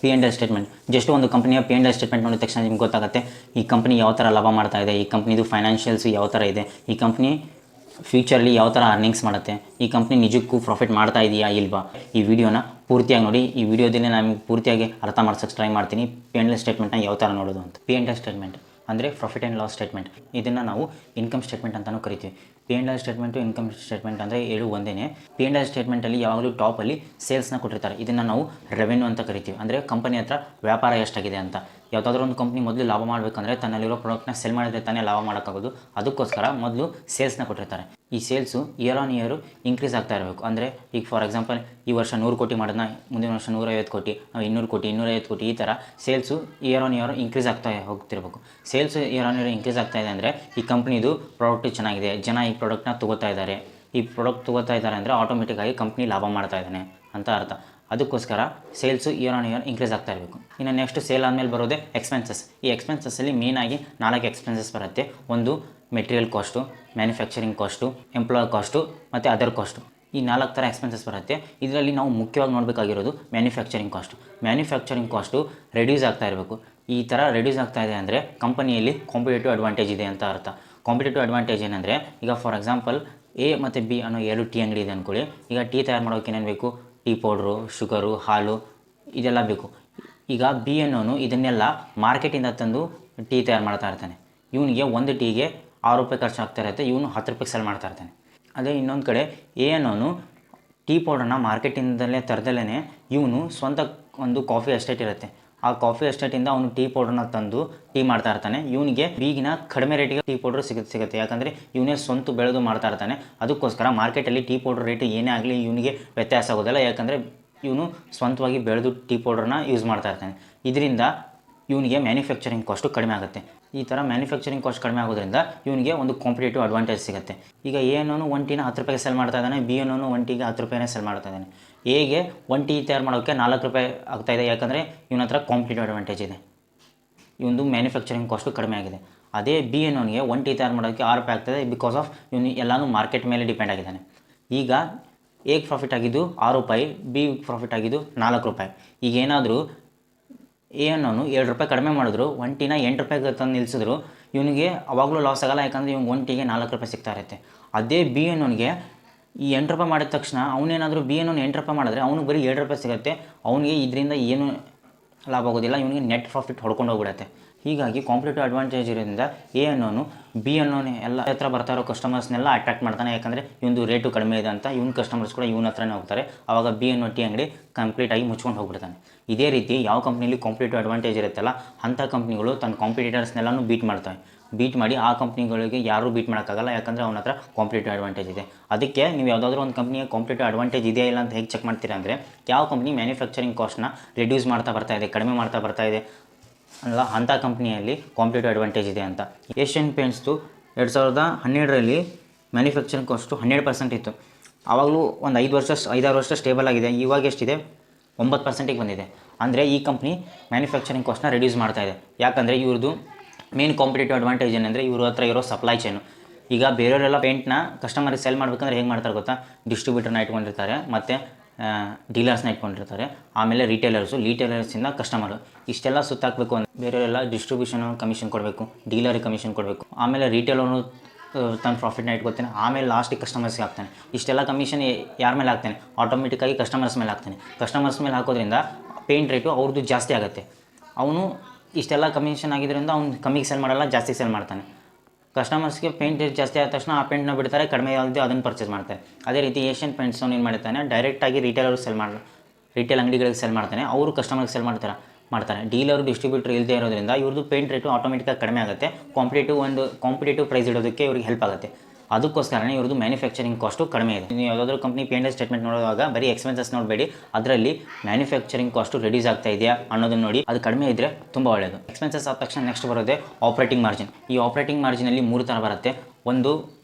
P and L statement. Just ಒಂದು ಕಂಪ್ನಿಯ P and L statement ನೋಡಿದ ತಕ್ಷಣ ನಿಮ್ಗೆ ಗೊತ್ತಾಗುತ್ತೆ ಈ ಕಂಪ್ನಿ ಯಾವ ಥರ ಲಾಭ ಮಾಡ್ತಾ ಇದೆ, ಈ ಕಂಪ್ನಿದು ಫೈನಾನ್ಷಿಯಲ್ಸು ಯಾವ ಥರ ಇದೆ, ಈ ಕಂಪ್ನಿ ಫ್ಯೂಚರ್ಲಿ ಯಾವ ಥರ ಅರ್ನಿಂಗ್ಸ್ ಮಾಡುತ್ತೆ, ಈ ಕಂಪ್ನಿ ನಿಜಕ್ಕೂ ಪ್ರಾಫಿಟ್ ಮಾಡ್ತಾ ಇದೆಯಾ ಇಲ್ವಾ. ಈ ವಿಡಿಯೋನ ಪೂರ್ತಿಯಾಗಿ ನೋಡಿ. ಈ ವಿಡಿಯೋದಲ್ಲಿ ನಾನು ಪೂರ್ತಿಯಾಗಿ ಅರ್ಥ ಮಾಡ್ಸೋಕ್ಕೆ ಟ್ರೈ ಮಾಡ್ತೀನಿ ಪಿ ಆ್ಯಂಡ್ ಎಲ್ ಸ್ಟೇಟ್ಮೆಂಟ್ನ ಯಾವ ಥರ ನೋಡೋದು ಅಂತ. ಪಿ ಆ್ಯಂಡ್ ಎಲ್ ಸ್ಟೇಟ್ಮೆಂಟ್ ಅಂದರೆ ಪ್ರಾಫಿಟ್ ಆ್ಯಂಡ್ ಲಾಸ್ ಸ್ಟೇಟ್ಮೆಂಟ್. ಇದನ್ನು ನಾವು ಇನ್ಕಮ್ ಸ್ಟೇಟ್ಮೆಂಟ್ ಅಂತಲೂ ಕರಿತೀವಿ. P and L statement income statement ಅಂದರೆ ಎರಡು ಒಂದೇ. ಪಿ ಆ್ಯಂಡ್ ಎಲ್ ಸ್ಟೇಟ್ಮೆಂಟಲ್ಲಿ ಯಾವಾಗಲೂ ಟಾಪಲ್ಲಿ ಸೇಲ್ಸ್ನ ಕೊಟ್ಟಿರ್ತಾರೆ. ಇದನ್ನು ನಾವು ರೆವೆನ್ಯೂ ಅಂತ ಕರಿತೀವಿ. ಅಂದರೆ ಕಂಪನಿ ಹತ್ರ ವ್ಯಾಪಾರ ಎಷ್ಟಾಗಿದೆ ಅಂತ. ಯಾವುದಾದ್ರೂ ಒಂದು ಕಂಪ್ನಿ ಮೊದಲು ಲಾಭ ಮಾಡಬೇಕಂದ್ರೆ ತನ್ನಲ್ಲಿರೋ ಪ್ರಾಡಕ್ಟ್ನ ಸೆಲ್ ಮಾಡಿದ್ರೆ ತಾನೇ ಲಾಭ ಮಾಡೋಕ್ಕಾಗೋದು. ಅದಕ್ಕೋಸ್ಕರ ಮೊದಲು ಸೇಲ್ಸ್ನ ಕೊಟ್ಟಿರ್ತಾರೆ. ಈ sales year on year increase ಆಗ್ತಾ ಇರಬೇಕು. ಅಂದರೆ ಈಗ ಫಾರ್ ಎಕ್ಸಾಂಪಲ್ ಈ ವರ್ಷ 100 ಕೋಟಿ ಮಾಡೋದನ್ನ ಮುಂದಿನ ವರ್ಷ 150 ಕೋಟಿ, 200 ಕೋಟಿ, 250 ಕೋಟಿ, ಈ ಥರ sales year on year increase ಆಗ್ತಾ ಹೋಗ್ತಿರ್ಬೇಕು. Sales year on year increase ಆಗ್ತಾ ಇದೆ ಅಂದರೆ ಈ ಕಂಪ್ನಿದು ಪ್ರಾಡಕ್ಟ್ ಚೆನ್ನಾಗಿದೆ, ಜನ ಈ ಪ್ರಾಡಕ್ಟ್ನ ತೊಗೋತಾ ಇದ್ದಾರೆ. ಈ ಪ್ರಾಡಕ್ಟ್ ತೊಗೋತಾ ಇದ್ದಾರೆ ಅಂದರೆ ಆಟೋಮೆಟಿಕ್ಕಾಗಿ ಕಂಪ್ನಿ ಲಾಭ ಮಾಡ್ತಾ ಇದ್ದಾನೆ ಅಂತ ಅರ್ಥ. ಅದಕ್ಕೋಸ್ಕರ sales year on year increase ಆಗ್ತಾ ಇರಬೇಕು. ಇನ್ನು ನೆಕ್ಸ್ಟ್ ಸೇಲ್ ಆದಮೇಲೆ ಬರೋದೇ ಎಕ್ಸ್ಪೆನ್ಸಸ್. ಈ ಎಕ್ಸ್ಪೆನ್ಸಸ್ಸಲ್ಲಿ ಮೇನಾಗಿ 4 ಎಕ್ಸ್ಪೆನ್ಸಸ್ ಬರುತ್ತೆ. ಒಂದು material cost, manufacturing cost, employee cost ಮತ್ತು ಅದರ್ ಕಾಸ್ಟು. ಈ 4 ಥರ ಎಕ್ಸ್ಪೆನ್ಸಸ್ ಬರುತ್ತೆ. ಇದರಲ್ಲಿ ನಾವು ಮುಖ್ಯವಾಗಿ ನೋಡಬೇಕಾಗಿರೋದು manufacturing cost. Manufacturing cost reduce ಆಗ್ತಾ ಇರಬೇಕು. ಈ ಥರ ರೆಡ್ಯೂಸ್ ಆಗ್ತಾ ಇದೆ ಅಂದರೆ ಕಂಪನಿಯಲ್ಲಿ ಕಾಂಪಿಟೇಟಿವ್ ಅಡ್ವಾಂಟೇಜ್ ಇದೆ ಅಂತ ಅರ್ಥ. ಕಾಂಪಿಟೇಟಿವ್ ಅಡ್ವಾಂಟೇಜ್ ಏನಂದರೆ ಈಗ ಫಾರ್ ಎಕ್ಸಾಂಪಲ್ ಎ ಮತ್ತು ಬಿ ಅನ್ನೋ 2 ಟೀ ಅಂಗಡಿ ಇದೆ ಅಂದ್ಕೊಳ್ಳಿ. ಈಗ ಟೀ ತಯಾರು ಮಾಡೋಕೆ ಏನೇನು ಬೇಕು? ಟೀ ಪೌಡ್ರು, ಶುಗರು, ಹಾಲು ಇದೆಲ್ಲ ಬೇಕು. ಈಗ ಬಿ ಅನ್ನೋನು ಇದನ್ನೆಲ್ಲ ಮಾರ್ಕೆಟಿಂದ ತಂದು ಟೀ ತಯಾರು ಮಾಡ್ತಾ ಇರ್ತಾನೆ. ಇವನಿಗೆ ಒಂದು ಟೀಗೆ 6 ರೂಪಾಯಿ ಖರ್ಚಾಗ್ತಾ ಇರುತ್ತೆ, ಇವನು 10 ರೂಪಾಯಿಗೆ ಸೆಲ್ ಮಾಡ್ತಾ ಇರ್ತಾನೆ. ಅದೇ ಇನ್ನೊಂದು ಕಡೆ ಎ ಅನ್ನೋನು ಟೀ ಪೌಡರ್ನ ಮಾರ್ಕೆಟಿಂದಲೇ ತರದಲ್ಲೇ ಇವನು ಸ್ವಂತ ಒಂದು ಕಾಫಿ ಎಸ್ಟೇಟ್ ಇರುತ್ತೆ. ಆ ಕಾಫಿ ಎಸ್ಟೇಟಿಂದ ಅವನು ಟೀ ಪೌಡ್ರನ್ನ ತಂದು ಟೀ ಮಾಡ್ತಾ ಇರ್ತಾನೆ. ಇವನಿಗೆ ಬೀಗಿನ ಕಡಿಮೆ ರೇಟಿಗೆ ಟೀ ಪೌಡ್ರ್ ಸಿಗುತ್ತೆ. ಯಾಕಂದರೆ ಇವನೇ ಸ್ವಂತ ಬೆಳೆದು ಮಾಡ್ತಾ ಇರ್ತಾನೆ. ಅದಕ್ಕೋಸ್ಕರ ಮಾರ್ಕೆಟಲ್ಲಿ ಟೀ ಪೌಡ್ರ್ ರೇಟ್ ಏನೇ ಆಗಲಿ ಇವನಿಗೆ ವ್ಯತ್ಯಾಸ ಆಗೋದಿಲ್ಲ. ಯಾಕಂದರೆ ಇವನು ಸ್ವಂತವಾಗಿ ಬೆಳೆದು ಟೀ ಪೌಡ್ರನ್ನ ಯೂಸ್ ಮಾಡ್ತಾ ಇರ್ತಾನೆ. ಇದರಿಂದ ಇವನಿಗೆ ಮ್ಯಾನುಫ್ಯಾಕ್ಚರಿಂಗ್ ಕಾಸ್ಟು ಕಡಿಮೆ ಆಗುತ್ತೆ. ಈ ಥರ ಮ್ಯಾನುಫ್ಯಾಕ್ಚರಿಂಗ್ ಕಾಸ್ಟ್ ಕಡಿಮೆ ಆಗೋದ್ರಿಂದ ಇವನಿಗೆ ಒಂದು ಕಾಂಪಿಟೇಟಿವ್ ಅಡ್ವಾಂಟೇಜ್ ಸಿಗುತ್ತೆ. ಈಗ ಎ ಅನ್ನೋನು 1 ಟೀನ 10 ರೂಪಾಯಿಗೆ ಸೆಲ್ ಮಾಡ್ತಾ ಇದ್ದಾನೆ, ಬಿ ಅನ್ನೋನು 1 ಟೀಗೆ 10 ರೂಪಾಯಿನೇ ಸೆಲ್ ಮಾಡ್ತಾ ಇದ್ದಾನೆ. ಎಗೆ 1 ಟೀ ತಯಾರು ಮಾಡೋಕ್ಕೆ 4 ರೂಪಾಯಿ ಆಗ್ತಾಯಿದೆ. ಯಾಕಂದರೆ ಇವನ ಹತ್ರ ಕಾಂಪಿಟೇಟಿವ್ ಅಡ್ವಾಂಟೇಜ್ ಇದೆ, ಇವನು ಮ್ಯಾನುಫ್ಯಾಕ್ಚರಿಂಗ್ ಕಾಸ್ಟು ಕಡಿಮೆ ಆಗಿದೆ. ಅದೇ ಬಿ ಅನ್ನೋನಿಗೆ 1 ಟೀ ತಯಾರು ಮಾಡೋಕ್ಕೆ 6 ರೂಪಾಯಿ ಆಗ್ತದೆ. ಬಿಕಾಸ್ ಆಫ್ ಇವನು ಎಲ್ಲನೂ ಮಾರ್ಕೆಟ್ ಮೇಲೆ ಡಿಪೆಂಡ್ ಆಗಿದ್ದಾನೆ. ಈಗ ಎಗೆ ಪ್ರಾಫಿಟ್ ಆಗಿದ್ದು 6 ರೂಪಾಯಿ, ಬಿ ಪ್ರಾಫಿಟ್ ಆಗಿದ್ದು 4 ರೂಪಾಯಿ. ಈಗ ಏನಾದರೂ ಎ ಅನ್ನೋನು 7 ರೂಪಾಯಿ ಕಡಿಮೆ ಮಾಡಿದ್ರು, 1 ಟೀನ 8 ರೂಪಾಯಿಗೆ ತಂದು ನಿಲ್ಲಿಸಿದ್ರು, ಇವನಿಗೆ ಅವಾಗಲೂ ಲಾಸ್ ಆಗಲ್ಲ. ಯಾಕಂದರೆ ಇವ್ನು 1 ಟೀಗೆ 4 ರೂಪಾಯಿ ಸಿಗ್ತಾ ಇರುತ್ತೆ. ಅದೇ ಬಿ ಅನ್ನೋನಿಗೆ ಈ 8 ರೂಪಾಯಿ ಮಾಡಿದ ತಕ್ಷಣ ಅವನೇನಾದರೂ ಬಿ ಅನ್ನೋನು 8 ರೂಪಾಯಿ ಮಾಡಿದ್ರೆ ಅವನಿಗೆ ಬರೀ 7 ರೂಪಾಯಿ ಸಿಗುತ್ತೆ. ಅವನಿಗೆ ಇದರಿಂದ ಏನು ಲಾಭ ಆಗೋದಿಲ್ಲ, ಇವನಿಗೆ ನೆಟ್ ಪ್ರಾಫಿಟ್ ಹೊಡ್ಕೊಂಡು ಹೋಗ್ಬಿಡುತ್ತೆ. ಹೀಗಾಗಿ ಕಾಂಪಿಟೇಟಿವ್ ಅಡ್ವಾಂಟೇಜ್ ಇರೋದ್ರಿಂದ ಎ ಅನ್ನೋನು ಬಿ ಅನ್ನೋನು ಎಲ್ಲ ಹತ್ರ ಬರ್ತಾ ಇರೋ ಕಸ್ಟಮರ್ಸ್ನೆಲ್ಲ ಅಟ್ರಾಕ್ಟ್ ಮಾಡ್ತಾನೆ. ಯಾಕಂದರೆ ಇವನು ರೇಟು ಕಡಿಮೆ ಇದೆ ಅಂತ ಇವನ ಕಸ್ಟಮರ್ಸ್ ಕೂಡ ಇವನ ಹತ್ರನೇ ಹೋಗ್ತಾರೆ. ಆವಾಗ ಬಿ ಅನ್ನೋ ಟೀ ಅಂಗಡಿ ಕಂಪ್ಲೀಟಾಗಿ ಮುಚ್ಕೊಂಡು ಹೋಗ್ಬಿಡ್ತಾನೆ. ಇದೇ ರೀತಿ ಯಾವ ಕಂಪ್ನಿಲಿ ಕಾಂಪಿಟೇಟಿವ್ ಅಡ್ವಾಂಟೇಜ್ ಇರುತ್ತಲ್ಲ ಅಂಥ ಕಂಪ್ನಿಗಳು ತನ್ನ ಕಾಂಪಿಟೇಟರ್ಸ್ನೆಲ್ಲನೂ ಬೀಟ್ ಮಾಡ್ತವೆ. ಬೀಟ್ ಮಾಡಿ ಆ ಕಂಪ್ನಿಗಳಿಗೆ ಯಾರೂ ಬೀಟ್ ಮಾಡೋಕ್ಕಾಗಲ್ಲ. ಯಾಕಂದರೆ ಅವನ ಹತ್ರ ಕಾಂಪಿಟೇಟಿವ್ ಅಡ್ವಾಂಟೇಜ್ ಇದೆ. ಅದಕ್ಕೆ ನೀವು ಯಾವುದಾದ್ರೂ ಒಂದು ಕಂಪ್ನಿಗೆ ಕಾಂಪಿಟೇಟಿವ್ ಅಡ್ವಾಂಟೇಜ್ ಇದೆಯಾ ಇಲ್ಲ ಅಂತ ಹೇಗೆ ಚೆಕ್ ಮಾಡ್ತೀರಾ ಅಂದರೆ ಯಾವ ಕಂಪ್ನಿ ಮ್ಯಾನುಫ್ಯಾಕ್ಚರಿಂಗ್ ಕಾಸ್ಟ್ನ ರೆಡ್ಯೂಸ್ ಮಾಡ್ತಾ ಬರ್ತಾ ಇದೆ, ಕಡಿಮೆ ಮಾಡ್ತಾ ಬರ್ತಾ ಇದೆ ಅಲ್ಲ ಅಂಥ ಕಂಪ್ನಿಯಲ್ಲಿ ಕಾಂಪಿಟೇಟಿವ್ ಅಡ್ವಾಂಟೇಜ್ ಇದೆ ಅಂತ. ಏಷ್ಯನ್ ಪೇಂಟ್ಸ್ದು 2012ರಲ್ಲಿ ಮ್ಯಾನುಫ್ಯಾಕ್ಚರಿಂಗ್ ಕಾಸ್ಟು 100% ಇತ್ತು. ಆವಾಗಲೂ ಒಂದು 5-6 ವರ್ಷ ಸ್ಟೇಬಲ್ ಆಗಿದೆ. ಇವಾಗ ಎಷ್ಟಿದೆ? 9%ಗೆ ಬಂದಿದೆ. ಅಂದರೆ ಈ ಕಂಪ್ನಿ ಮ್ಯಾನುಫ್ಯಾಕ್ಚರಿಂಗ್ ಕಾಸ್ಟ್ನ ರೆಡ್ಯೂಸ್ ಮಾಡ್ತಾ ಇದೆ. ಯಾಕಂದರೆ ಇವ್ರದ್ದು ಮೇನ್ ಕಾಂಪಿಟೇಟಿವ್ ಅಡ್ವಾಂಟೇಜ್ ಏನಂದರೆ ಇವ್ರ ಹತ್ರ ಇರೋ ಸಪ್ಲೈ ಚೈನು. ಈಗ ಬೇರೆಯವರೆಲ್ಲ ಪೇಂಟ್ನ ಕಸ್ಟಮರಿಗೆ ಸೆಲ್ ಮಾಡಬೇಕಂದ್ರೆ ಹೇಗೆ ಮಾಡ್ತಾರೆ ಗೊತ್ತಾ? ಡಿಸ್ಟ್ರಿಬ್ಯೂಟರ್ನ ಇಟ್ಕೊಂಡಿರ್ತಾರೆ, ಮತ್ತು ಡೀಲರ್ಸ್ನ ಇಟ್ಕೊಂಡಿರ್ತಾರೆ, ಆಮೇಲೆ ರೀಟೇಲರ್ಸಿಂದ ಕಸ್ಟಮರು. ಇಷ್ಟೆಲ್ಲ ಸುತ್ತಾಕಬೇಕು ಅಂದರೆ ಬೇರೆಯವರೆಲ್ಲ ಡಿಸ್ಟ್ರಿಬ್ಯೂಷನ್ ಕಮಿಷನ್ ಕೊಡಬೇಕು, ಡೀಲರಿಗೆ ಕಮಿಷನ್ ಕೊಡಬೇಕು, ಆಮೇಲೆ ರೀಟೇಲರ್ನು ತನ್ನ ಪ್ರಾಫಿಟ್ನ ಇಟ್ಕೊತಾನೆ, ಆಮೇಲೆ ಲಾಸ್ಟಿಗೆ ಕಸ್ಟಮರ್ಸ್ಗೆ ಹಾಕ್ತಾನೆ. ಇಷ್ಟೆಲ್ಲ ಕಮಿಷನ್ ಯಾರ ಮೇಲೆ ಹಾಕ್ತಾನೆ? ಆಟೋಮೆಟಿಕ್ಕಾಗಿ ಕಸ್ಟಮರ್ಸ್ ಮೇಲೆ ಹಾಕ್ತಾನೆ. ಕಸ್ಟಮರ್ಸ್ ಮೇಲೆ ಹಾಕೋದ್ರಿಂದ ಪೇಂಟ್ ರೇಟು ಅವ್ರದ್ದು ಜಾಸ್ತಿ ಆಗುತ್ತೆ. ಅವನು ಇಷ್ಟೆಲ್ಲ ಕಮಿಷನ್ ಆಗಿದ್ದರಿಂದ ಅವ್ನು ಕಮ್ಮಿಗೆ ಸೆಲ್ ಮಾಡಲ್ಲ, ಜಾಸ್ತಿ ಸೆಲ್ ಮಾಡ್ತಾನೆ. ಕಸ್ಟಮರ್ಸ್ಗೆ ಪೇಂಟ್ ರೇಟ್ ಜಾಸ್ತಿ ಆದ ತಕ್ಷಣ ಆ ಪೇಂಟ್ನ ಬಿಡ್ತಾರೆ, ಕಡಿಮೆ ಯಾವ್ದು ಅದನ್ನು ಪರ್ಚೇಸ್ ಮಾಡ್ತಾರೆ. ಅದೇ ರೀತಿ ಏಷ್ಯನ್ ಪೇಂಟ್ಸ್ ಏನು ಮಾಡ್ತಾನೆ, ಡೈರೆಕ್ಟಾಗಿ ರಿಟೇಲ್ ಅಂಗಡಿಗಳಿಗೆ ಸೆಲ್ ಮಾಡ್ತಾನೆ, ಅವರು ಕಸ್ಟಮರ್ಗೆ ಸೆಲ್ ಮಾಡ್ತಾರೆ. ಡೀಲರು ಡಿಸ್ಟ್ರಿಬ್ಯೂಟರ್ ಇಲ್ಲದೆ ಇರೋದ್ರಿಂದ ಇವ್ರದ್ದು ಪೇಂಟ್ ರೇಟು ಆಟೋಮೆಟಿಕ್ಕಾಗಿ ಕಡಿಮೆ ಆಗುತ್ತೆ. ಕಾಂಪಿಟೇಟಿವ್ ಪ್ರೈಸ್ ಇಡೋದಕ್ಕೆ ಇವ್ರಿಗೆ ಹೆಲ್ಪ್ ಆಗುತ್ತೆ. ಅದಕ್ಕೋಸ್ಕರನೇ ಇವ್ರದ್ದು ಮ್ಯಾನುಫ್ಯಾಕ್ಚರಿಂಗ್ ಕಾಸ್ಟು ಕಡಿಮೆ ಇದೆ. ನೀವು ಯಾವುದಾದ್ರೂ company P and L statement ನೋಡುವಾಗ ಬರೀ ಎಕ್ಸ್ಪೆನ್ಸಸ್ ನೋಡಬೇಡಿ, ಅದರಲ್ಲಿ ಮ್ಯಾನುಫ್ಯಾಕ್ಚರಿಂಗ್ ಕಾಸ್ಟು ರೆಡ್ಯೂಸ್ ಆಗ್ತಾ ಇದೆಯಾ ಅನ್ನೋದನ್ನು ನೋಡಿ. ಅದು ಕಡಿಮೆ ಇದ್ದರೆ ತುಂಬ ಒಳ್ಳೆಯದು. ಎಕ್ಸ್ಪೆನ್ಸಸ್ ಆದ ತಕ್ಷಣ ನೆಕ್ಸ್ಟ್ ಬರೋದೇ ಆಪ್ರೇಟಿಂಗ್ ಮಾರ್ಜಿನ್. ಈ ಆಪ್ರೇಟಿಂಗ್ ಮಾರ್ಜಿನಲ್ಲಿ 3 ಥರ ಬರುತ್ತೆ. ಒಂದು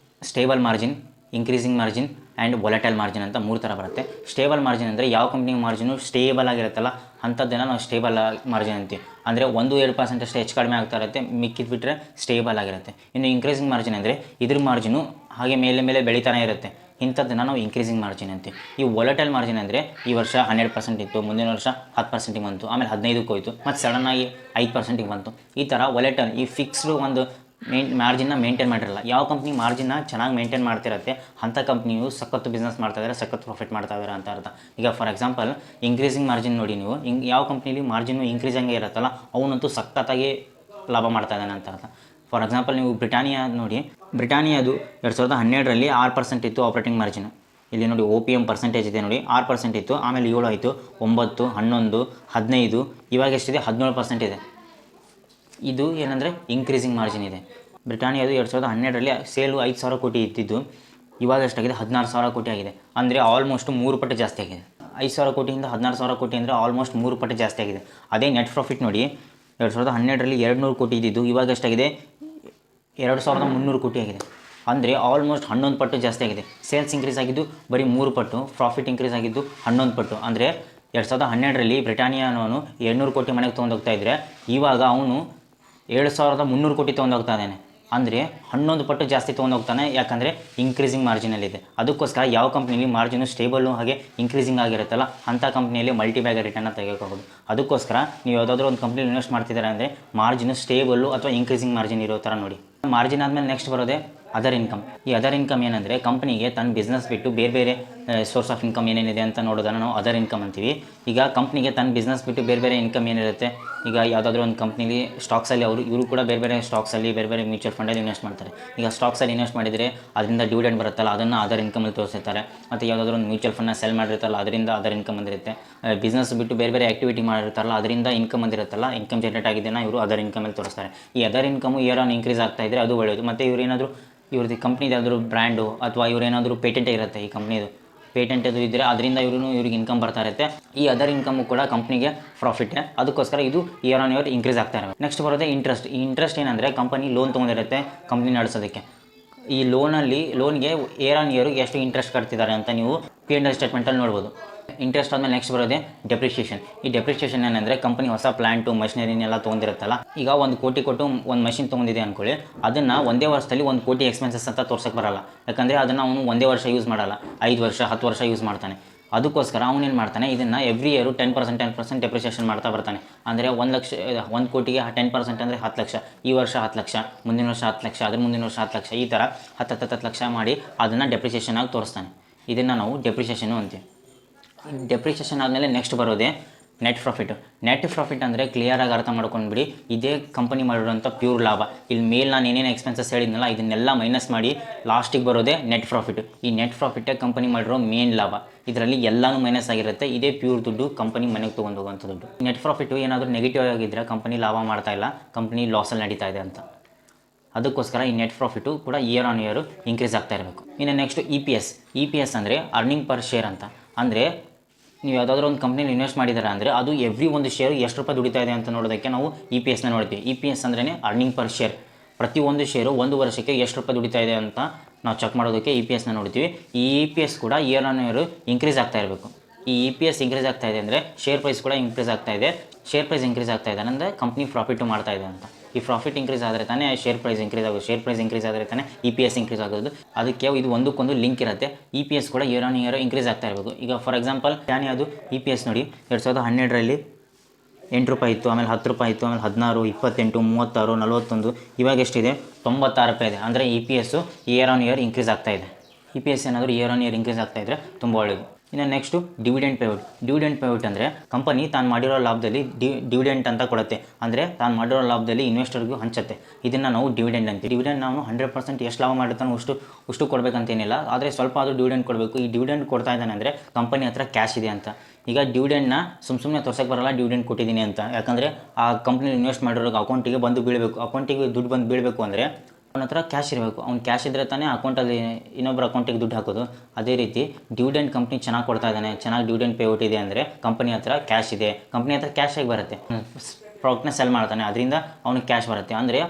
stable margin, increasing margin and volatile margin ಅಂತ 3 ಥರ ಬರುತ್ತೆ. ಸ್ಟೇಬಲ್ ಮಾರ್ಜಿನ್ ಅಂದರೆ ಯಾವ ಕಂಪ್ನಿ ಮಾರ್ಜಿನು ಸ್ಟೇಬಲ್ ಆಗಿರುತ್ತಲ್ಲ ಅಂಥದ್ದನ್ನು ನಾವು ಸ್ಟೇಬಲ್ ಮಾರ್ಜಿನ್ ಅಂತೀವಿ. ಅಂದರೆ 1-2% ಅಷ್ಟು ಹೆಚ್ಚು ಕಡಿಮೆ ಆಗ್ತಾ ಇರುತ್ತೆ, ಮಿಕ್ಕಿದ್ದು ಬಿಟ್ಟರೆ ಸ್ಟೇಬಲ್ ಆಗಿರುತ್ತೆ. ಇನ್ನು ಇಂಕ್ರೀಸಿಂಗ್ ಮಾರ್ಜಿನ್ ಅಂದರೆ ಇದ್ರ ಮಾರ್ಜಿನು ಹಾಗೆ ಮೇಲೆ ಬೆಳೀತಾನೆ ಇರುತ್ತೆ. ಇಂಥದ್ದನ್ನು ನಾವು ಇಂಕ್ರೀಸಿಂಗ್ ಮಾರ್ಜಿನ್ ಅಂತೀವಿ. ಈ ವೊಲಟೈಲ್ ಮಾರ್ಜಿನ್ ಅಂದರೆ ಈ ವರ್ಷ 100% ಇತ್ತು, ಮುಂದಿನ ವರ್ಷ 10%ಗೆ ಬಂತು, ಆಮೇಲೆ 15ಕ್ಕೆ ಹೋಯಿತು, ಮತ್ತು ಸಡನ್ನಾಗಿ 5%ಗೆ ಬಂತು. ಈ ಥರ ವೊಲಟೈಲ್ ಈ ಫಿಕ್ಸ್ಡ್ ಒಂದು ಮಾರ್ಜಿನ್ನ ಮೇಂಟೈನ್ ಮಾಡಿರಲ್ಲ. ಯಾವ ಕಂಪ್ನಿ ಮಾರ್ಜಿನ್ನ ಚೆನ್ನಾಗಿ ಮೇಂಟೈನ್ ಮಾಡ್ತಿರತ್ತೆ ಅಂಥ ಕಂಪ್ನಿಯು ಸಖತ್ತು ಬಿಸ್ನೆಸ್ ಮಾಡ್ತಾ ಇದ್ದಾರೆ, ಸಖತ್ತು ಪ್ರಾಫಿಟ್ ಮಾಡ್ತಾ ಇದ್ದಾರೆ ಅಂತ ಅರ್ಥ. ಈಗ ಫಾರ್ ಎಕ್ಸಾಂಪಲ್ ಇಂಕ್ರೀಸಿಂಗ್ ಮಾರ್ಜಿನ್ ನೋಡಿ ನೀವು, ಯಾವ ಕಂಪ್ನಿಲಿ ಮಾರ್ಜಿನ್ನು ಇಂಕ್ರೀಸ್ ಹಂಗೆ ಇರುತ್ತಲ್ಲ ಅವನಂತೂ ಸಖತ್ತಾಗಿ ಲಾಭ ಮಾಡ್ತಾ ಇದ್ದಾನೆ ಅಂತ ಅರ್ಥ. ಫಾರ್ ಎಕ್ಸಾಂಪಲ್ ನೀವು ಬ್ರಿಟಾನಿಯಾ ನೋಡಿ, ಬ್ರಿಟಾನಿಯಾದು 2012ರಲ್ಲಿ 6% ಇತ್ತು ಆಪ್ರೇಟಿಂಗ್ ಮಾರ್ಜಿನ್. ಇಲ್ಲಿ ನೋಡಿ OPM ಪರ್ಸೆಂಟೇಜ್ ಇದೆ ನೋಡಿ, 6% ಇತ್ತು, ಆಮೇಲೆ 7 ಆಯಿತು, 9, 11, 15, ಇವಾಗ ಎಷ್ಟಿದೆ 17% ಇದೆ. ಇದು ಏನಂದರೆ ಇಂಕ್ರೀಸಿಂಗ್ ಮಾರ್ಜಿನ್ ಇದೆ. ಬ್ರಿಟಾನಿಯಾದು 2012ರಲ್ಲಿ ಸೇಲು 5,000 ಕೋಟಿ ಇದ್ದಿದ್ದು ಇವಾಗ ಎಷ್ಟಾಗಿದೆ 16,000 ಕೋಟಿ ಆಗಿದೆ. ಅಂದರೆ ಆಲ್ಮೋಸ್ಟ್ 3 ಪಟ್ಟು ಜಾಸ್ತಿ ಆಗಿದೆ. 5,000 ಕೋಟಿಯಿಂದ 16,000 ಕೋಟಿ ಅಂದರೆ ಆಲ್ಮೋಸ್ಟ್ 3 ಪಟ್ಟು ಜಾಸ್ತಿ ಆಗಿದೆ. ಅದೇ ನೆಟ್ ಪ್ರಾಫಿಟ್ ನೋಡಿ, 2012ರಲ್ಲಿ 200 ಕೋಟಿ ಇದ್ದಿದ್ದು ಇವಾಗ ಎಷ್ಟಾಗಿದೆ 2,300 ಕೋಟಿ ಆಗಿದೆ. ಅಂದರೆ ಆಲ್ಮೋಸ್ಟ್ 11 ಪಟ್ಟು ಜಾಸ್ತಿ ಆಗಿದೆ. ಸೇಲ್ಸ್ ಇಂಕ್ರೀಸ್ ಆಗಿದ್ದು ಬರೀ 3 ಪಟ್ಟು, ಪ್ರಾಫಿಟ್ ಇಂಕ್ರೀಸ್ ಆಗಿದ್ದು 11 ಪಟ್ಟು. ಅಂದರೆ 2012ರಲ್ಲಿ ಬ್ರಿಟಾನಿಯಾನವನು 200 ಕೋಟಿ ಮನೆಗೆ ತೊಗೊಂಡೋಗ್ತಾ ಇದ್ದರೆ ಇವಾಗ ಅವನು 7,300 ಕೋಟಿ ತೊಗೊಂಡೋಗ್ತಾ ಇದ್ದಾನೆ. ಅಂದರೆ 11 ಪಟ್ಟು ಜಾಸ್ತಿ ತೊಗೊಂಡೋಗ್ತಾನೆ. ಯಾಕಂದರೆ ಇಂಕ್ರೀಸಿಂಗ್ ಮಾರ್ಜಿನಲ್ಲಿದೆ. ಅದಕ್ಕೋಸ್ಕರ ಯಾವ ಕಂಪ್ನಿಯಲ್ಲಿ ಮಾರ್ಜಿನು ಸ್ಟೇಬಲ್ಲು ಹಾಗೆ ಇಂಕ್ರೀಸಿಂಗ್ ಆಗಿರುತ್ತಲ್ಲ ಅಂಥ ಕಂಪ್ನಿಯಲ್ಲಿ ಮಲ್ಟಿಬ್ಯಾಗರ್ ರಿಟರ್ನ ತೆಗೆದುಕೋಬೋದು. ಅದಕ್ಕೋಸ್ಕರ ನೀವು ಯಾವುದಾದ್ರೂ ಒಂದು ಕಂಪ್ನಿಲಿ ಇನ್ವೆಸ್ಟ್ ಮಾಡ್ತಿದ್ದಾರೆ ಅಂದರೆ ಮಾರ್ಜಿನು ಸ್ಟೇಬಲ್ಲು ಅಥವಾ ಇಂಕ್ರೀಸಿಂಗ್ ಮಾರ್ಜಿನ್ ಇರೋ ಥರ ನೋಡಿ. ಮಾರ್ಜಿನ್ ಆದಮೇಲೆ ನೆಕ್ಸ್ಟ್ ಬರೋದೇ ಅದರ್ ಇನ್ಕಮ್. ಈ ಅದರ್ ಇನ್ಕಮ್ ಏನಂದರೆ ಕಂಪ್ನಿಗೆ ತನ್ನ ಬಿಸ್ನೆಸ್ ಬಿಟ್ಟು ಬೇರೆ ಬೇರೆ ಸೋರ್ಸ್ ಆಫ್ ಇನ್ಕಮ್ ಏನೇನಿದೆ ಅಂತ ನೋಡೋದನ್ನು ನಾವು ಅದರ್ ಇನ್ಕಮ್ ಅಂತೀವಿ. ಈಗ ಕಂಪ್ನಿಗೆ ತನ್ನ ಬಿಸ್ನೆಸ್ ಬಿಟ್ಟು ಬೇರೆ ಬೇರೆ ಇನ್ಕಮ್ ಏನಿರುತ್ತೆ, ಈಗ ಯಾವುದಾದ್ರೂ ಒಂದು ಕಂಪ್ನಿಲಿ ಸ್ಟಾಕ್ಸಲ್ಲಿ ಇವರು ಕೂಡ ಬೇರೆ ಬೇರೆ ಸ್ಟಾಕ್ಸಲ್ಲಿ ಬೇರೆ ಬೇರೆ ಮ್ಯೂಚುವಲ್ ಫಂಡಲ್ಲಿ ಇನ್ವೆಸ್ಟ್ ಮಾಡ್ತಾರೆ. ಈಗ ಸ್ಟಾಕ್ಸಲ್ಲಿ ಇನ್ವೆಸ್ಟ್ ಮಾಡಿದರೆ ಅದರಿಂದ ಡಿವಿಡೆಂಡ್ ಬರುತ್ತಲ್ಲ ಅದನ್ನು ಅದರ್ ಇನ್ಕಮಲ್ಲಿ ತೋರಿಸ್ತಾರೆ. ಮತ್ತು ಯಾವುದಾದ್ರೂ ಒಂದು ಮ್ಯೂಚುವಲ್ ಫಂಡ್ನ ಸೆಲ್ ಮಾಡಿರುತ್ತಲ್ಲ ಅದರಿಂದ ಅದರ್ ಇನ್ಕಮ್ ಬಂದಿರುತ್ತೆ. ಬಿಸ್ನೆಸ್ ಬಿಟ್ಟು ಬೇರೆ ಬೇರೆ ಆ್ಯಕ್ಟಿವಿಟಿ ಮಾಡಿರ್ತಾರಲ್ಲ ಅದರಿಂದ ಇನ್ಕಮ್ ಬಂದಿರುತ್ತಲ್ಲ, ಇನ್ಕಮ್ ಜನರೇಟ್ ಆಗಿದ್ದನ್ನು ಇವರು ಅದರ್ ಇನ್ಕಮಲ್ಲಿ ತೋರಿಸ್ತಾರೆ. ಈ other income year on increase ಆಗ್ತಾ ಇದ್ದರೆ ಅದು ಒಳ್ಳೆಯದು. ಮತ್ತು ಇವ್ರು ಏನಾದರೂ ಇವ್ರದ್ದು ಕಂಪ್ನಿದು ಯಾವ್ದಾದ್ರು ಬ್ರ್ಯಾಂಡು ಅಥವಾ ಇವರೇನಾದರೂ ಪೇಟೆಂಟ್ ಇರುತ್ತೆ, ಈ ಕಂಪ್ನಿದು ಪೇಟೆಂಟ್ ಅದು ಇದ್ದರೆ ಅದರಿಂದ ಇವ್ರಿಗೆ ಇನ್ಕಮ್ ಬರ್ತಾ ಇರುತ್ತೆ. ಈ ಅದರ್ ಇನ್ಕಮು ಕೂಡ ಕಂಪ್ನಿಗೆ ಪ್ರಾಫಿಟ್ಟೇ. ಅದಕ್ಕೋಸ್ಕರ ಇದು ಇಯರ್ ಆನ್ ಇಯರ್ ಇನ್ಕ್ರೀಸ್ ಆಗ್ತಾ ಇರಬೇಕು. ನೆಕ್ಸ್ಟ್ ಬರೋದೇ ಇಂಟ್ರೆಸ್ಟ್. ಈ ಇಂಟ್ರೆಸ್ಟ್ ಏನಂದರೆ ಕಂಪನಿ ಲೋನ್ ತೊಗೊಂಡಿರುತ್ತೆ ಕಂಪ್ನಿ ನಡೆಸೋದಕ್ಕೆ. ಈ ಲೋನ್ಗೆ ಇಯರ್ ಆನ್ ಇಯರ್ ಎಷ್ಟು ಇಂಟ್ರೆಸ್ಟ್ ಕಟ್ತಿದ್ದಾರೆ ಅಂತ ನೀವು P&L ಸ್ಟೇಟ್ಮೆಂಟಲ್ಲಿ ನೋಡ್ಬೋದು. ಇಂಟ್ರೆಸ್ಟ್ ಆದಮೇಲೆ ನೆಕ್ಸ್ಟ್ ಬರೋದೇ ಡೆಪ್ರಿಷಿಯೇಷನ್. ಈ ಡೆಪ್ರಿಷಿಯೇಷನ್ ಏನಂದರೆ ಕಂಪನಿ ಹೊಸ ಪ್ಲಾಂಟು ಮಷಿನರಿನೆಲ್ಲ ತೊಗೊಂಡಿರುತ್ತಲ್ಲ. ಈಗ 1 ಕೋಟಿ ಕೊಟ್ಟು ಒಂದು ಮಷಿನ್ ತೊಗೊಂಡಿದೆ ಅಂದ್ಕೊಳ್ಳಿ, ಅದನ್ನು ಒಂದೇ ವರ್ಷದಲ್ಲಿ 1 ಕೋಟಿ ಎಕ್ಸ್ಪೆನ್ಸಸ್ ಅಂತ ತೋರ್ಸೋಕ್ಕೆ ಬರಲ್ಲ. ಯಾಕಂದರೆ ಅದನ್ನು ಅವನು ಒಂದೇ ವರ್ಷ ಯೂಸ್ ಮಾಡಲ್ಲ, 5 ವರ್ಷ 10 ವರ್ಷ ಯೂಸ್ ಮಾಡ್ತಾನೆ. ಅದಕ್ಕೋಸ್ಕರ ಅವನೇನು ಮಾಡ್ತಾನೆ, ಇದನ್ನು ಎವ್ರಿ ಇಯರು 10% ಡೆಪ್ರಿಷಿಯೇಷನ್ ಮಾಡ್ತಾ ಬರ್ತಾನೆ. ಅಂದರೆ 1 ಕೋಟಿಗೆ 10% ಅಂದರೆ 10 ಲಕ್ಷ. ಈ ವರ್ಷ 10 ಲಕ್ಷ, ಮುಂದಿನ ವರ್ಷ 10 ಲಕ್ಷ, ಅದ್ರ ಮುಂದಿನ ವರ್ಷ 10 ಲಕ್ಷ, ಈ ಥರ 10 ಲಕ್ಷ ಮಾಡಿ ಅದನ್ನು ಡೆಪ್ರಿಷಿಯೇಷನ್ ಆಗಿ ತೋರಿಸ್ತಾನೆ. ಇದನ್ನು ನಾವು ಡೆಪ್ರಿಷಿಯೇಷನು ಅಂತೀವಿ. ಡೆಪ್ರಿಷಿಯೇಷನ್ ಆದಮೇಲೆ ನೆಕ್ಸ್ಟ್ ಬರೋದೇ ನೆಟ್ ಪ್ರಾಫಿಟ್. ನೆಟ್ ಪ್ರಾಫಿಟ್ ಅಂದರೆ ಕ್ಲಿಯರಾಗಿ ಅರ್ಥ ಮಾಡ್ಕೊಂಡ್ಬಿಡಿ, ಇದೇ ಕಂಪನಿ ಮಾಡಿರೋಂಥ ಪ್ಯೂರ್ ಲಾಭ. ಇಲ್ಲಿ ಮೇಲೆ ನಾನು ಏನೇನು ಎಕ್ಸ್ಪೆನ್ಸಸ್ ಹೇಳಿದ್ನಲ್ಲ ಇದನ್ನೆಲ್ಲ ಮೈನಸ್ ಮಾಡಿ ಲಾಸ್ಟಿಗೆ ಬರೋದೇ ನೆಟ್ ಪ್ರಾಫಿಟ್. ಈ ನೆಟ್ ಪ್ರಾಫಿಟ್ಟೇ ಕಂಪನಿ ಮಾಡಿರೋ ಮೇನ್ ಲಾಭ. ಇದರಲ್ಲಿ ಎಲ್ಲನೂ ಮೈನಸ್ ಆಗಿರುತ್ತೆ. ಇದೇ ಪ್ಯೂರ್ ದುಡ್ಡು ಕಂಪನಿ ಮನೆಗೆ ತೊಗೊಂಡು ಹೋಗುವಂಥ ದುಡ್ಡು. ನೆಟ್ ಪ್ರಾಫಿಟು ಏನಾದರೂ ನೆಗೆಟಿವ್ ಆಗಿದ್ದರೆ ಕಂಪನಿ ಲಾಭ ಮಾಡ್ತಾ ಇಲ್ಲ, ಕಂಪನಿ ಲಾಸಲ್ಲಿ ನಡೀತಾ ಇದೆ ಅಂತ. ಅದಕ್ಕೋಸ್ಕರ ಈ ನೆಟ್ ಪ್ರಾಫಿಟು ಕೂಡ ಇಯರ್ ಆನ್ ಇಯರು ಇನ್ಕ್ರೀಸ್ ಆಗ್ತಾ ಇರಬೇಕು. ಇನ್ನು ನೆಕ್ಸ್ಟ್ ಇ ಪಿ ಎಸ್ ಅಂದರೆ ಅರ್ನಿಂಗ್ ಪರ್ ಶೇರ್ ಅಂತ. ಅಂದರೆ ನೀವು ಯಾವುದಾದ್ರೂ ಒಂದು ಕಂಪ್ನಿಲಿ ಇನ್ವೆಸ್ಟ್ ಮಾಡಿದ್ದಾರೆ ಅಂದರೆ ಅದು ಎವ್ರಿ ಒಂದು ಶೇರು ಎಷ್ಟು ರೂಪಾಯಿ ದುಡಿತಾ ಇದೆ ಅಂತ ನೋಡೋದಕ್ಕೆ ನಾವು EPSನ ನೋಡ್ತೀವಿ. EPS ಅಂದ್ರೇ ಅರ್ನಿಂಗ್ ಪರ್ ಶೇರ್. ಪ್ರತಿಯೊಂದು ಶೇರು 1 ವರ್ಷಕ್ಕೆ ಎಷ್ಟು ರೂಪಾಯಿ ದುಡಿತಾ ಇದೆ ಅಂತ ನಾವು ಚೆಕ್ ಮಾಡೋದಕ್ಕೆ EPSನ ನೋಡ್ತೀವಿ. ಈ EPS ಕೂಡ ಇಯರ್ ಆನ್ ಇಯರ್ ಇನ್ಕ್ರೀಸ್ ಆಗ್ತಾ ಇರಬೇಕು. ಈ EPS ಇನ್ಕ್ರೀಸ್ ಆಗ್ತಾ ಇದೆ ಅಂದರೆ ಶೇರ್ ಪ್ರೈಸ್ ಕೂಡ ಇನ್ಕ್ರೀಸ್ ಆಗ್ತಾ ಇದೆ. ಶೇರ್ ಪ್ರೈಸ್ ಇನ್ಕ್ರೀಸ್ ಆಗ್ತಾ ಇದೆ ಅಂದರೆ ಕಂಪ್ನಿ ಪ್ರಾಫಿಟು ಮಾಡ್ತಾ ಇದೆ ಅಂತ. ಈ ಪ್ರಾಫಿಟ್ ಇನ್ಕ್ರೀಸ್ ಆದರೆ ತಾನೇ ಶೇರ್ ಪ್ರೈಸ್ ಇನ್ಕ್ರೀಸ್ ಆಗೋದು, ಶೇರ್ ಪ್ರೈಸ್ ಇನ್ಕ್ರೀಸ್ ಆದರೆ ತಾನೇ EPS ಇನ್ಕ್ರೀಸ್ ಆಗೋದು. ಅದಕ್ಕೆ ಇದು ಒಂದಕ್ಕೊಂದು ಲಿಂಕ್ ಇರುತ್ತೆ. EPS ಕೂಡ ಇಯರ್ ಆನ್ ಇಯರ್ ಇನ್ಕ್ರೀಸ್ ಆಗ್ತಾ ಇರಬೇಕು. ಈಗ ಫಾರ್ ಎಕ್ಸಾಂಪಲ್ ಅದು EPS ನೋಡಿ, 2012ರಲ್ಲಿ 8 ರೂಪಾಯಿ ಇತ್ತು, ಆಮೇಲೆ 10 ರೂಪಾಯಿ ಇತ್ತು, ಆಮೇಲೆ 16, 28, 36, 41, ಇವಾಗ ಎಷ್ಟಿದೆ 96 ರೂಪಾಯಿ ಇದೆ. ಅಂದರೆ EPS year on year increase ಆಗ್ತಾ ಇದೆ. EPS ಏನಾದರೂ ಇಯರ್ ಆನ್ ಇಯರ್ ಇನ್ಕ್ರೀಸ್ ಆಗ್ತಾ ಇದ್ದರೆ ತುಂಬ ಒಳ್ಳೆಯದು. ಇನ್ನು next dividend payout. Dividend payout ಅಂದರೆ ಕಂಪನಿ ತಾನು ಮಾಡಿರೋ ಲಾಭದಲ್ಲಿ ಡಿವಿಡೆಂಟ್ ಅಂತ ಕೊಡುತ್ತೆ. ಅಂದರೆ ತಾನು ಮಾಡಿರೋ ಲಾಭದಲ್ಲಿ ಇನ್ವೆಸ್ಟರ್ಗೂ ಹಂಚುತ್ತೆ. ಇದನ್ನು ನಾವು ಡಿವಿಡೆಂಡ್ ಅಂತೀವಿ. ಡಿವಿಡೆಂಡ್ ನಾವು 100% ಎಷ್ಟು ಲಾಭ ಮಾಡಿರ್ತಾನೋ ಅಷ್ಟು ಕೊಡಬೇಕಂತೇನಿಲ್ಲ, ಆದರೆ ಸ್ವಲ್ಪ ಆದರೂ ಡಿವಿಡೆಂಡ್ ಕೊಡಬೇಕು. ಈ ಡಿವಿಡೆಂಡ್ ಕೊಡ್ತಾ ಇದ್ದಾನೆ ಅಂದರೆ ಕಂಪನಿ ಹತ್ರ ಕ್ಯಾಶ್ ಇದೆ ಅಂತ. ಈಗ ಡಿವಿಡೆಂಡ್ನ ಸುಮ್ಮನೆ ತೋರ್ಸಕ್ಕೆ ಬರಲ್ಲ ಡಿವಿಡೆಂಡ್ ಕೊಟ್ಟಿದ್ದೀನಿ ಅಂತ. ಯಾಕಂದರೆ ಆ ಕಂಪ್ನಿ ಇನ್ವೆಸ್ಟ್ ಮಾಡಿರೋ ಅಕೌಂಟಿಗೆ ಬಂದು ಬೀಳಬೇಕು. ಅಕೌಂಟಿಗೆ ದುಡ್ಡು ಬಂದು ಬೀಳಬೇಕು ಅಂದರೆ ಅವನ ಹತ್ರ ಕ್ಯಾಶ್ ಇರಬೇಕು. ಅವ್ನು ಕ್ಯಾಶ್ ಇದ್ದರೆ ತಾನೇ ಅಕೌಂಟಲ್ಲಿ ಇನ್ನೊಬ್ಬರ ಅಕೌಂಟಿಗೆ ದುಡ್ಡು ಹಾಕೋದು. ಅದೇ ರೀತಿ ಡಿವಿಡೆಂಡ್ ಕಂಪ್ನಿ ಚೆನ್ನಾಗಿ ಕೊಡ್ತಾ ಇದ್ದಾನೆ, ಚೆನ್ನಾಗಿ ಡಿವಿಡೆಂಡ್ ಪೇಔಟ್ ಇದೆ ಅಂದರೆ ಕಂಪನಿ ಹತ್ರ ಕ್ಯಾಶ್ ಇದೆ. ಕಂಪ್ನಿ ಹತ್ರ ಕ್ಯಾಶ್ ಆಗಿ ಬರುತ್ತೆ. ಪ್ರಾಡಕ್ಟ್ನ ಸೆಲ್ ಮಾಡ್ತಾನೆ, ಅದರಿಂದ ಅವನಿಗೆ ಕ್ಯಾಶ್ ಬರುತ್ತೆ. ಅಂದರೆ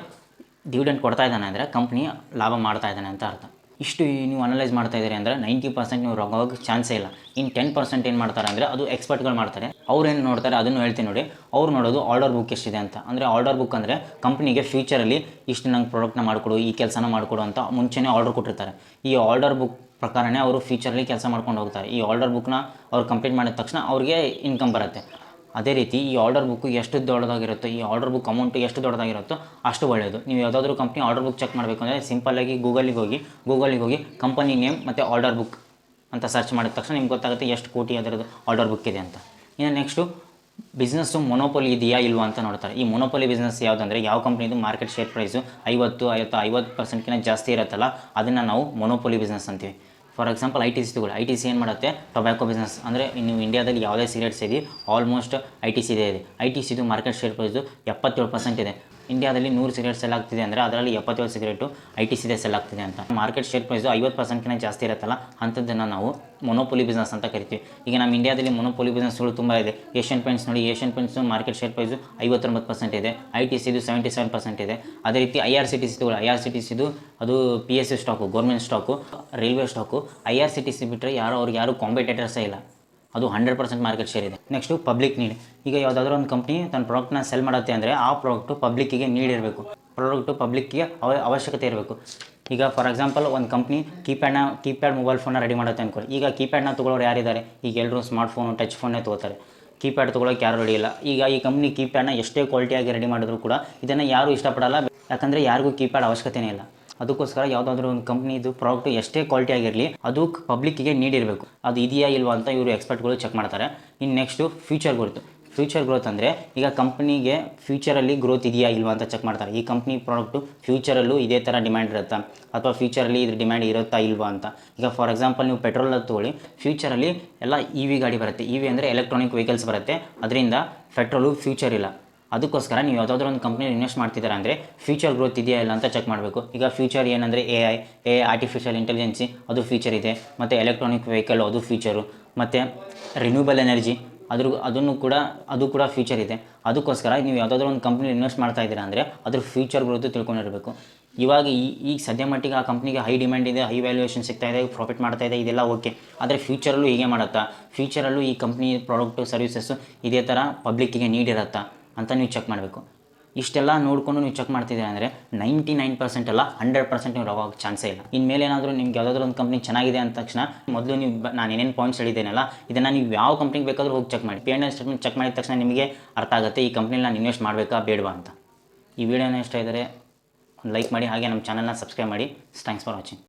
ಡಿವಿಡೆಂಡ್ ಕೊಡ್ತಾ ಇದ್ದಾನೆ ಅಂದರೆ ಕಂಪ್ನಿ ಲಾಭ ಮಾಡ್ತಾ ಇದ್ದಾನೆ ಅಂತ ಅರ್ಥ. ಇಷ್ಟು ನೀವು ಅನಲೈಸ್ ಮಾಡ್ತಾ ಇದ್ದೀರಿ ಅಂದರೆ 90% ನೀವು ರಾಂಗ್ ಆಗೋಕ್ಕೆ ಚಾನ್ಸೇ ಇಲ್ಲ. ಇನ್ನು 10% ಏನು ಮಾಡ್ತಾರೆ ಅಂದರೆ ಅದು ಎಕ್ಸ್ಪರ್ಟ್ಗಳು ಮಾಡ್ತಾರೆ. ಅವ್ರು ಏನು ನೋಡ್ತಾರೆ ಅದನ್ನು ಹೇಳ್ತೀನಿ ನೋಡಿ. ಅವ್ರು ನೋಡೋದು ಆರ್ಡರ್ ಬುಕ್ ಎಷ್ಟಿದೆ ಅಂತ. ಅಂದರೆ ಆರ್ಡರ್ ಬುಕ್ ಅಂದರೆ ಕಂಪ್ನಿಗೆ ಫ್ಯೂಚರಲ್ಲಿ ಇಷ್ಟು ನಂಗೆ ಪ್ರಾಡಕ್ಟ್ನ ಮಾಡಿಕೊಡು, ಈ ಕೆಲಸನ ಮಾಡಿಕೊಡು ಅಂತ ಮುಂಚೆನೇ ಆರ್ಡರ್ ಕೊಟ್ಟಿರ್ತಾರೆ. ಈ ಆರ್ಡರ್ ಬುಕ್ ಪ್ರಕಾರನೇ ಅವರು ಫ್ಯೂಚರಲ್ಲಿ ಕೆಲಸ ಮಾಡ್ಕೊಂಡು ಹೋಗ್ತಾರೆ. ಈ ಆರ್ಡರ್ ಬುಕ್ನ ಅವ್ರು ಕಂಪ್ಲೀಟ್ ಮಾಡಿದ ತಕ್ಷಣ ಅವ್ರಿಗೆ ಇನ್ಕಮ್ ಬರುತ್ತೆ. ಅದೇ ರೀತಿ ಈ ಆರ್ಡರ್ ಬುಕ್ ಎಷ್ಟು ದೊಡ್ಡದಾಗಿರುತ್ತೋ, ಈ ಆರ್ಡರ್ ಬುಕ್ ಅಮೌಂಟು ಎಷ್ಟು ದೊಡ್ಡದಾಗಿರುತ್ತೋ ಅಷ್ಟು ಒಳ್ಳೆಯದು. ನೀವು ಯಾವುದಾದ್ರೂ ಕಂಪ್ನಿ ಆರ್ಡರ್ ಬುಕ್ ಚೆಕ್ ಮಾಡಬೇಕು ಅಂದರೆ ಸಿಂಪಲ್ಲಾಗಿ ಗೂಗಲಿಗೆ ಹೋಗಿ ಕಂಪನಿ ನೇಮ್ ಮತ್ತು ಆರ್ಡರ್ ಬುಕ್ ಅಂತ ಸರ್ಚ್ ಮಾಡಿದ ತಕ್ಷಣ ನಿಮ್ಗೆ ಗೊತ್ತಾಗುತ್ತೆ ಎಷ್ಟು ಕೋಟಿ ಅದರದ್ದು ಆರ್ಡರ್ ಬುಕ್ ಇದೆ ಅಂತ. ಇನ್ನು ನೆಕ್ಸ್ಟು ಬಿಸ್ನೆಸ್ಸು ಮೊನೋಪೊಲಿ ಇದೆಯಾ ಇಲ್ವಾ ಅಂತ ನೋಡ್ತಾರೆ. ಈ ಮೊನೋಪೊಲಿ ಬಿಸ್ನೆಸ್ ಯಾವುದಂದರೆ ಯಾವ ಕಂಪ್ನಿದು ಮಾರ್ಕೆಟ್ ಶೇರ್ ಪ್ರೈಸು 50% ಜಾಸ್ತಿ ಇರುತ್ತಲ್ಲ, ಅದನ್ನು ನಾವು ಮೊನೋಪೊಲಿ ಬಿಸ್ನೆಸ್ ಅಂತೀವಿ. ಫಾರ್ ಎಕ್ಸಾಂಪಲ್ ITC ತಗೊಳ್ಳಿ. ITC ಏನು ಮಾಡುತ್ತೆ, ಟೊಬ್ಯಾಕೋ ಬಿಸ್ನೆಸ್. ಅಂದರೆ ನೀವು ಇಂಡಿಯಾದಲ್ಲಿ ಯಾವುದೇ ಸಿಗರೇಟ್ಸ್ ಇದೆ ಆಲ್ಮೋಸ್ಟ್ ITC ಇದೆ. ITCದು ಮಾರ್ಕೆಟ್ ಶೇರ್ ಪ್ರೈಸು 77% ಇದೆ. ಇಂಡಿಯಾದಲ್ಲಿ 100 ಸಿಗರೇಟ್ ಸೆಲ್ ಆಗ್ತಿದೆ ಅಂದರೆ ಅದರಲ್ಲಿ 77 ಸಿಗರೇಟು ITCದೇ ಸೆಲ್ ಆಗ್ತಿದೆ ಅಂತ. ಮಾರ್ಕೆಟ್ ಶೇರ್ ಪ್ರೈಸು 50%ಕಿಂತ ಜಾಸ್ತಿ ಇರುತ್ತಲ್ಲ, ಅಂಥದ್ದನ್ನು ನಾವು ಮೊನೋಪೊಲಿ ಬಿಸ್ನೆಸ್ ಅಂತ ಕರಿತೀವಿ. ಈಗ ನಮ್ಮ ಇಂಡಿಯಾದಲ್ಲಿ ಮೊನೋಪೊಲಿ ಬಿಸ್ನೆಸ್ಗಳು ತುಂಬ ಇದೆ. ಏಷ್ಯನ್ ಪೇಂಟ್ಸ್ ನೋಡಿ, Asian paints market share price 59% ಇದೆ. ITCದು 77% ಇದೆ. ಅದೇ ರೀತಿ IRCTC ತಗೊಳ್ಳಿ. IRCTCದು ಅದು PSU stock, government stock, railway stock. IRCTC ಬಿಟ್ಟರೆ ಅವ್ರಿಗೆ ಯಾರು ಕಾಂಪಿಟೇಟರ್ಸೇ ಇಲ್ಲ. ಅದು 100% ಮಾರ್ಕೆಟ್ ಶೇರ್ ಇದೆ. Next public need. ಈಗ ಯಾವುದಾದ್ರೂ ಒಂದು ಕಂಪ್ನಿ ತನ್ನ ಪ್ರಾಡಕ್ಟ್ನ ಸೆಲ್ ಮಾಡುತ್ತೆ ಅಂದರೆ ಆ ಪ್ರಾಡಕ್ಟು ಪಬ್ಲಿಕ್ಕಿಗೆ ನೀಡ್ ಇರಬೇಕು, ಪ್ರಾಡಕ್ಟು ಪಬ್ಲಿಕ್ಕಿಗೆ ಅವಶ್ಯಕತೆ ಇರಬೇಕು. ಈಗ ಫಾರ್ ಎಕ್ಸಾಂಪಲ್ ಒಂದು ಕಂಪ್ನಿ ಕೀಪ್ಯಾಡ್ ಮೊಬೈಲ್ ಫೋನ್ನ ರೆಡಿ ಮಾಡುತ್ತೆ ಅಂದ್ಕೊಳ್ಳಿ. ಈಗ ಕೀಪ್ಯಾಡ್ನ ತೊಗೊಳ್ಳೋರು ಯಾರಿದ್ದಾರೆ? ಈಗ ಎಲ್ಲರೂ ಸ್ಮಾರ್ಟ್ ಫೋನು, ಟಚ್ ಫೋನ್ನೇ ತೊಗೋತಾರೆ. ಕೀಪ್ಯಾಡ್ ತೊಗೊಳಕ್ಕೆ ಯಾರು ರೆಡಿ ಇಲ್ಲ. ಈಗ ಈ ಕಂಪ್ನಿ ಕೀಪ್ಯಾಡ್ನ ಎಷ್ಟೇ ಕ್ವಾಲಿಟಿಯಾಗಿ ರೆಡಿ ಮಾಡಿದ್ರು ಕೂಡ ಇದನ್ನು ಯಾರೂ ಇಷ್ಟಪಡಲ್ಲ, ಯಾಕಂದರೆ ಯಾರಿಗೂ ಕೀಪ್ಯಾಡ್ ಅವಶ್ಯಕತೆಯೇ ಇಲ್ಲ. ಅದಕ್ಕೋಸ್ಕರ ಯಾವುದಾದ್ರೂ ಒಂದು ಕಂಪ್ನಿದು ಪ್ರಾಡಕ್ಟ್ ಎಷ್ಟೇ ಕ್ವಾಲಿಟಿ ಆಗಿರಲಿ ಅದು ಪಬ್ಲಿಕ್ಕಿಗೆ ನೀಡ್ ಇರಬೇಕು. ಅದು ಇದೆಯಾ ಇಲ್ವಾ ಅಂತ ಇವರು ಎಕ್ಸ್ಪರ್ಟ್ಗಳು ಚೆಕ್ ಮಾಡ್ತಾರೆ. ಇನ್ನು ನೆಕ್ಸ್ಟು ಫ್ಯೂಚರ್ ಗ್ರೋತ್ ಅಂದರೆ ಈಗ ಕಂಪ್ನಿಗೆ ಫ್ಯೂಚರಲ್ಲಿ ಗ್ರೋತ್ ಇದೆಯಾ ಇಲ್ವಾ ಅಂತ ಚೆಕ್ ಮಾಡ್ತಾರೆ. ಈ ಕಂಪ್ನಿ ಪ್ರಾಡಕ್ಟು ಫ್ಯೂಚರಲ್ಲೂ ಇದೇ ಥರ ಡಿಮ್ಯಾಂಡ್ ಇರುತ್ತಾ ಅಥವಾ ಫ್ಯೂಚರಲ್ಲಿ ಇದ್ರ ಡಿಮ್ಯಾಂಡ್ ಇರುತ್ತಾ ಇಲ್ವಾ ಅಂತ. ಈಗ ಫಾರ್ ಎಕ್ಸಾಂಪಲ್ ನೀವು ಪೆಟ್ರೋಲ್ ತೊಗೊಳ್ಳಿ. ಫ್ಯೂಚರಲ್ಲಿ ಎಲ್ಲ EV ಗಾಡಿ ಬರುತ್ತೆ. EV ಅಂದರೆ ಎಲೆಕ್ಟ್ರಾನಿಕ್ ವೆಹಿಕಲ್ಸ್ ಬರುತ್ತೆ. ಅದರಿಂದ ಪೆಟ್ರೋಲು ಫ್ಯೂಚರ್ ಇಲ್ಲ. ಅದಕ್ಕೋಸ್ಕರ ನೀವು ಯಾವುದಾದ್ರೂ ಒಂದು ಕಂಪ್ನಿ ಇನ್ವೆಸ್ಟ್ ಮಾಡ್ತಿದ್ದಾರೆ ಅಂದರೆ ಫ್ಯೂಚರ್ ಗ್ರೋತ್ ಇದೆಯಾ ಇಲ್ಲ ಅಂತ ಚೆಕ್ ಮಾಡಬೇಕು. ಈಗ ಫ್ಯೂಚರ್ ಏನಂದರೆ AI ಆರ್ಟಿಫಿಷಿಯಲ್ ಇಂಟೆಲಿಜೆನ್ಸಿ ಅದು ಫ್ಯೂಚರ್ ಇದೆ, ಮತ್ತು ಎಲೆಕ್ಟ್ರಾನಿಕ್ ವೆಹಿಕಲ್ ಅದು ಫ್ಯೂಚರು, ಮತ್ತು ರಿನ್ಯೂಬಲ್ ಎನರ್ಜಿ ಅದು ಕೂಡ ಫ್ಯೂಚರ್ ಇದೆ. ಅದಕ್ಕೋಸ್ಕರ ನೀವು ಯಾವುದಾದ್ರೂ ಒಂದು ಕಂಪ್ನಿ ಇನ್ವೆಸ್ಟ್ ಮಾಡ್ತಾ ಇದ್ದೀರಾ ಅಂದರೆ ಅದ್ರ ಫ್ಯೂಚರ್ ಗ್ರೋತು ತಿಳ್ಕೊಂಡಿರಬೇಕು. ಇವಾಗ ಈಗ ಸದ್ಯ ಮಟ್ಟಿಗೆ ಆ ಕಂಪ್ನಿಗೆ ಹೈ ಡಿಮ್ಯಾಂಡ್ ಇದೆ, ಹೈ ವ್ಯಾಲ್ಯೂಯೇಷನ್ ಸಿಗ್ತಾ ಇದೆ, ಪ್ರಾಫಿಟ್ ಮಾಡ್ತಾ ಇದೆ, ಇದೆಲ್ಲ ಓಕೆ. ಆದರೆ ಫ್ಯೂಚರಲ್ಲೂ ಹೀಗೆ ಮಾಡುತ್ತಾ, ಫ್ಯೂಚರಲ್ಲೂ ಈ ಕಂಪ್ನಿ ಪ್ರಾಡಕ್ಟು ಸರ್ವಿಸಸ್ಸು ಇದೇ ಥರ ಪಬ್ಲಿಕ್ಕಿಗೆ ನೀಡ್ ಇರುತ್ತಾ ಅಂತ ನೀವು ಚೆಕ್ ಮಾಡಬೇಕು. ಇಷ್ಟೆಲ್ಲ ನೋಡಿಕೊಂಡು ನೀವು ಚೆಕ್ ಮಾಡ್ತಿದ್ದೀರಾ ಅಂದರೆ 99% ಅಲ್ಲ 100% ನೀವು ರವ್ ಆಗೋ ಚಾನ್ಸೇ ಇಲ್ಲ. ಇನ್ಮೇಲೆ ಏನಾದರೂ ನಿಮ್ಗೆ ಯಾವುದಾದ್ರೂ ಒಂದು ಕಂಪ್ನಿ ಚೆನ್ನಾಗಿದೆ ಅಂದ ತಕ್ಷಣ ಮೊದಲು ನೀವು ನಾನು ಏನೇನು ಪಾಯಿಂಟ್ಸ್ ಹೇಳಿದ್ದೇನಲ್ಲ ಇದನ್ನು ನೀವು ಯಾವ ಕಂಪ್ನಿಗೆ ಬೇಕಾದರೂ ಹೋಗಿ ಚೆಕ್ ಮಾಡಿ. P&L ಸ್ಟೇಟ್ಮೆಂಟ್ ಚೆಕ್ ಮಾಡಿದ ತಕ್ಷಣ ನಿಮಗೆ ಅರ್ಥ ಆಗುತ್ತೆ ಈ ಕಂಪ್ನಿಲಿ ನಾನು ಇನ್ವೆಸ್ಟ್ ಮಾಡಬೇಕಾ ಬೇಡವಾ ಅಂತ. ಈ ವಿಡಿಯೋನ ಇಷ್ಟ ಇದ್ದರೆ ಒಂದು ಲೈಕ್ ಮಾಡಿ, ಹಾಗೆ ನಮ್ಮ ಚಾನಲ್ನ ಸಬ್ಸ್ಕ್ರೈಬ್ ಮಾಡಿ. Thanks for watching.